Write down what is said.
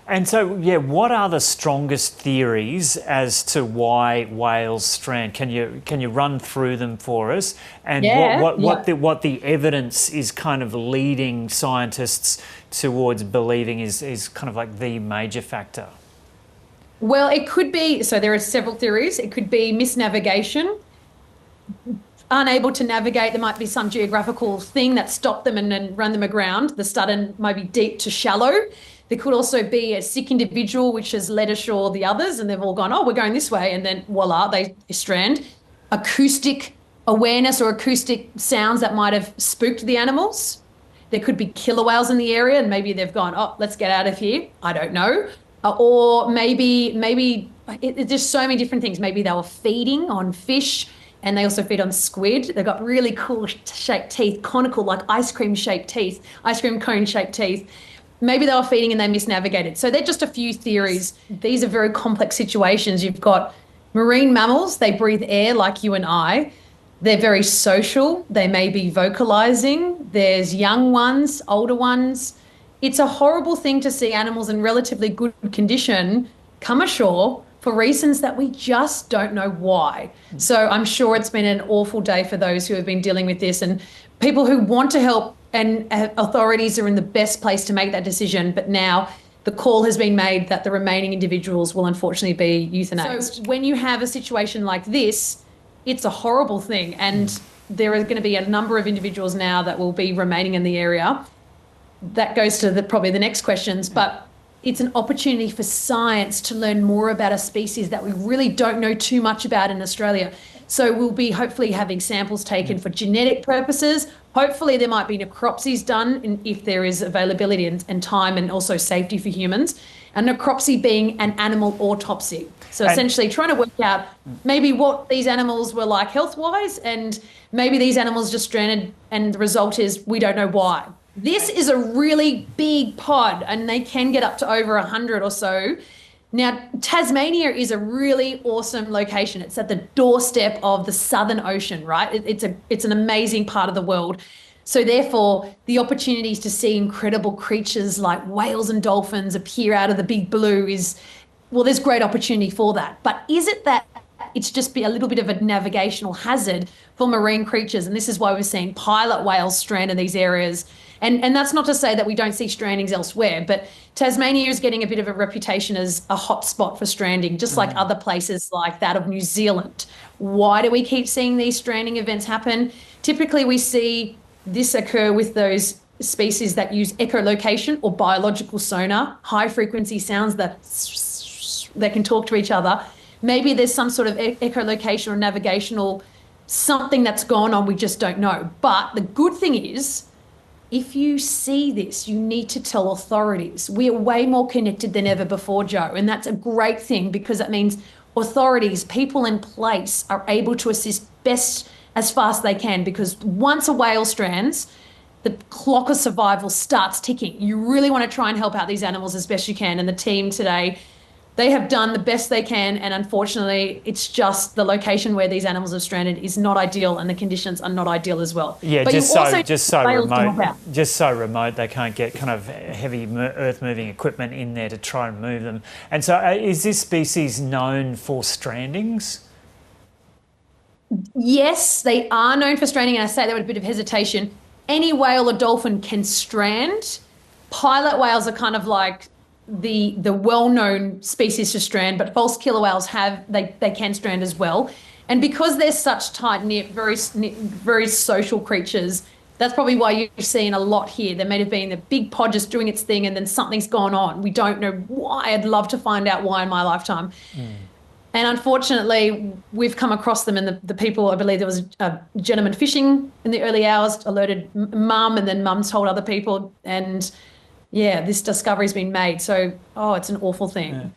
And so, yeah, what are the strongest theories as to why whales strand? Can you run through them for us? And Yeah, what the evidence is kind of leading scientists towards believing is kind of like the major factor? well, it could be, so there are several theories. It could be misnavigation, unable to navigate. There might be some geographical thing that stopped them and then run them aground. The sudden, maybe deep to shallow. There could also be a sick individual which has led ashore the others, and they've all gone, oh, we're going this way. And then voila, they strand. Acoustic awareness or acoustic sounds that might have spooked the animals. There could be killer whales in the area, and maybe they've gone, oh, let's get out of here. I don't know. Or it's just so many different things. Maybe they were feeding on fish and they also feed on squid. They've got really cool shaped teeth, conical, like ice cream shaped teeth, ice cream cone shaped teeth. Maybe they were feeding and they misnavigated. So they're just a few theories. These are very complex situations. You've got marine mammals, they breathe air like you and I. They're very social. They may be vocalizing. There's young ones, older ones. It's a horrible thing to see animals in relatively good condition come ashore for reasons that we just don't know why. So I'm sure it's been an awful day for those who have been dealing with this and people who want to help, and authorities are in the best place to make that decision. But now the call has been made that the remaining individuals will unfortunately be euthanased. So when you have a situation like this, it's a horrible thing. And there are going to be a number of individuals now that will be remaining in the area. That goes to probably the next questions, but it's an opportunity for science to learn more about a species that we really don't know too much about in Australia. So we'll be hopefully having samples taken for genetic purposes. Hopefully there might be necropsies done if there is availability and time, and also safety for humans. And necropsy being an animal autopsy. So essentially trying to work out maybe what these animals were like health-wise, and maybe these animals just stranded and the result is we don't know why. This is a really big pod and they can get up to over 100 or so. Now, Tasmania is a really awesome location. It's at the doorstep of the Southern Ocean, right? It's an amazing part of the world. So therefore, the opportunities to see incredible creatures like whales and dolphins appear out of the big blue there's great opportunity for that. But is it that it's just be a little bit of a navigational hazard for marine creatures? And this is why we're seeing pilot whales strand in these areas. And that's not to say that we don't see strandings elsewhere, but Tasmania is getting a bit of a reputation as a hot spot for stranding, just like other places like that of New Zealand. Why do we keep seeing these stranding events happen? Typically, we see this occur with those species that use echolocation or biological sonar, high frequency sounds that can talk to each other. Maybe there's some sort of echolocation or navigational something that's gone on, we just don't know. But the good thing is, if you see this, you need to tell authorities. We are way more connected than ever before, Joe, and that's a great thing because that means authorities, people in place are able to assist best as fast as they can, because once a whale strands, the clock of survival starts ticking. You really want to try and help out these animals as best you can, and the team today, they have done the best they can, and unfortunately, it's just the location where these animals are stranded is not ideal, and the conditions are not ideal as well. Yeah, but just so remote they can't get kind of heavy earth-moving equipment in there to try and move them. And so, is this species known for strandings? Yes, they are known for stranding, and I say that with a bit of hesitation. Any whale or dolphin can strand. Pilot whales are kind of like the well-known species to strand, but false killer whales they can strand as well. And because they're such tight-knit, very social creatures, that's probably why you're seeing a lot here. There may have been the big pod just doing its thing and then something's gone on. We don't know why. I'd love to find out why in my lifetime. And unfortunately, we've come across them, and the people, I believe there was a gentleman fishing in the early hours, alerted mum, and then mum told other people, and yeah, this discovery's been made. So, it's an awful thing. Yeah.